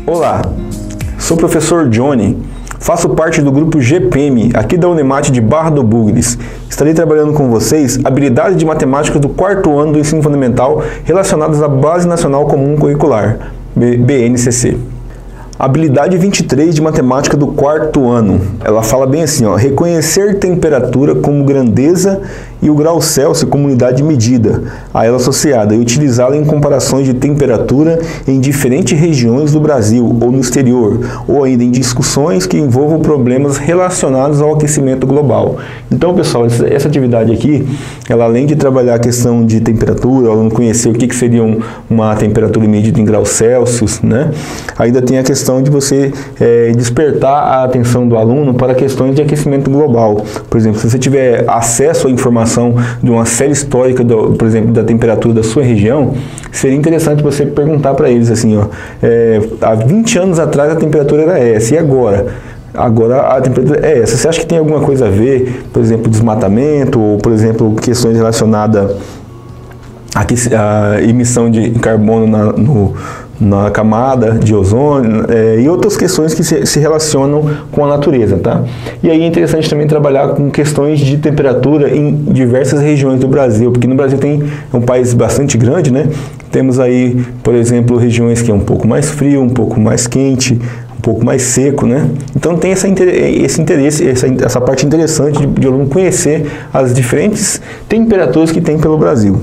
Olá, sou o professor Johnny, faço parte do grupo GPM, aqui da Unemate de Barra do Bugres. Estarei trabalhando com vocês habilidades de matemática do quarto ano do ensino fundamental relacionadas à Base Nacional Comum Curricular, BNCC. Habilidade 23 de matemática do quarto ano. Ela fala bem assim, ó: reconhecer temperatura como grandeza e o grau Celsius como unidade de medida a ela associada e utilizá-la em comparações de temperatura em diferentes regiões do Brasil ou no exterior, ou ainda em discussões que envolvam problemas relacionados ao aquecimento global. Então, pessoal, essa atividade aqui, ela além de trabalhar a questão de temperatura, o aluno conhecer o que seria uma temperatura medida em graus Celsius, né? Ainda tem a questão de você despertar a atenção do aluno para questões de aquecimento global. Por exemplo, se você tiver acesso à informação de uma série histórica, por exemplo, da temperatura da sua região, seria interessante você perguntar para eles assim, ó, há 20 anos atrás a temperatura era essa, e agora? Agora a temperatura é essa. Você acha que tem alguma coisa a ver, por exemplo, desmatamento, ou, por exemplo, questões relacionadas à emissão de carbono na camada de ozônio e outras questões que se relacionam com a natureza, tá? E aí é interessante também trabalhar com questões de temperatura em diversas regiões do Brasil, porque no Brasil é um país bastante grande, né? Temos aí, por exemplo, regiões que é um pouco mais frio, um pouco mais quente, um pouco mais seco, né? Então tem esse interesse, essa parte interessante de aluno conhecer as diferentes temperaturas que tem pelo Brasil.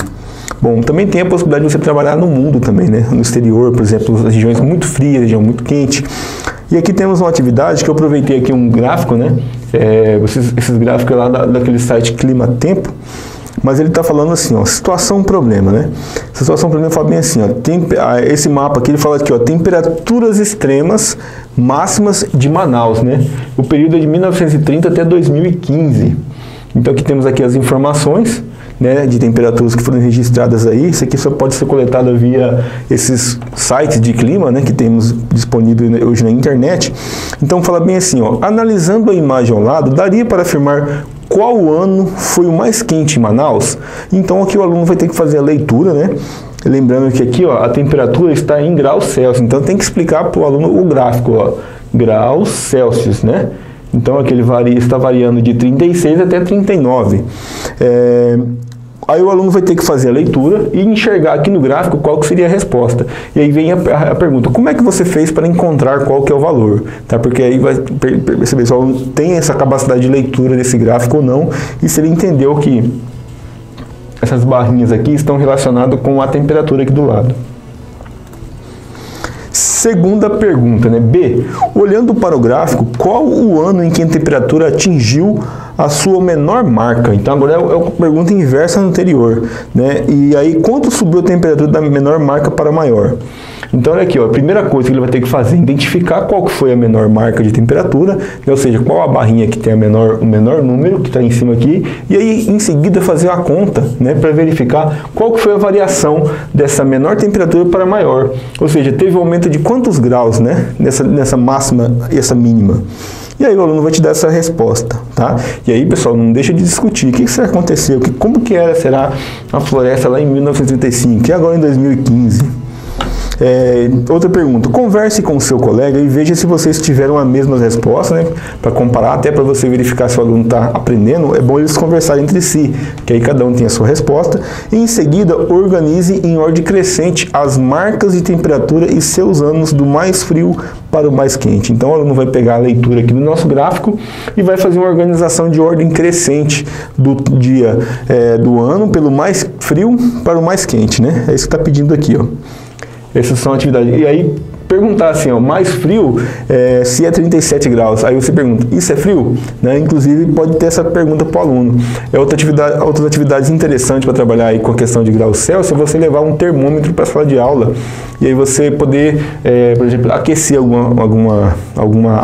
Bom, também tem a possibilidade de você trabalhar no mundo também, né? No exterior, por exemplo, as regiões muito frias, região muito quente. E aqui temos uma atividade que eu aproveitei aqui um gráfico, né? Esses gráficos lá daquele site Clima Tempo, mas ele está falando assim, ó, situação problema, né? Essa situação problema fala bem assim, ó, esse mapa aqui ele fala aqui, ó, temperaturas extremas máximas de Manaus, né? O período é de 1930 até 2015. Então aqui temos aqui as informações, né, de temperaturas que foram registradas aí. Isso aqui só pode ser coletado via esses sites de clima, né, que temos disponível hoje na internet. Então fala bem assim, ó, analisando a imagem ao lado, daria para afirmar qual ano foi o mais quente em Manaus? Então aqui o aluno vai ter que fazer a leitura, né? Lembrando que aqui, ó, a temperatura está em graus Celsius, então tem que explicar para o aluno o gráfico, ó, graus Celsius, né? Então aqui ele está variando de 36 até 39. Aí o aluno vai ter que fazer a leitura e enxergar aqui no gráfico qual que seria a resposta. E aí vem a pergunta, como é que você fez para encontrar qual que é o valor? Tá? Porque aí vai perceber se o aluno tem essa capacidade de leitura desse gráfico ou não, e se ele entendeu que essas barrinhas aqui estão relacionadas com a temperatura aqui do lado. Segunda pergunta, né? B. Olhando para o gráfico, qual o ano em que a temperatura atingiu a sua menor marca? Então agora é a pergunta inversa à anterior, né? E aí, quanto subiu a temperatura da menor marca para a maior? Então olha aqui, ó, a primeira coisa que ele vai ter que fazer é identificar qual que foi a menor marca de temperatura, né? Ou seja, qual a barrinha que tem o menor número, que está em cima aqui, e aí em seguida fazer a conta, né, para verificar qual que foi a variação dessa menor temperatura para a maior. Ou seja, teve um aumento de quantos graus, né, nessa máxima e essa mínima. E aí o aluno vai te dar essa resposta, tá? E aí, pessoal, não deixa de discutir. O que será que aconteceu? Como que será a floresta lá em 1935 e agora em 2015? Outra pergunta, converse com o seu colega e veja se vocês tiveram a mesma resposta, né? Para comparar, até para você verificar se o aluno está aprendendo, é bom eles conversarem entre si, que aí cada um tem a sua resposta. E em seguida, organize em ordem crescente as marcas de temperatura e seus anos do mais frio para o mais quente. Então o aluno vai pegar a leitura aqui do nosso gráfico e vai fazer uma organização de ordem crescente do dia do ano, pelo mais frio para o mais quente, né? É isso que está pedindo aqui, ó. Essas são atividades. E aí, perguntar assim, ó, mais frio, se é 37 graus. Aí você pergunta, isso é frio? Né? Inclusive, pode ter essa pergunta para o aluno. Outras atividades interessantes para trabalhar aí com a questão de graus Celsius é você levar um termômetro para a sala de aula. E aí você poder, por exemplo, aquecer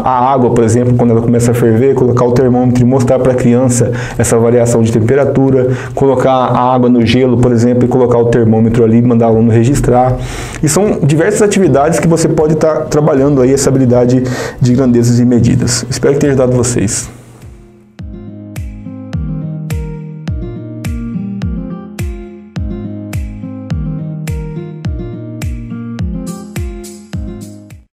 a água, por exemplo, quando ela começa a ferver, colocar o termômetro e mostrar para a criança essa variação de temperatura, colocar a água no gelo, por exemplo, e colocar o termômetro ali e mandar o aluno registrar. E são diversas atividades que você pode estar trabalhando aí essa habilidade de grandezas e medidas. Espero que tenha ajudado vocês.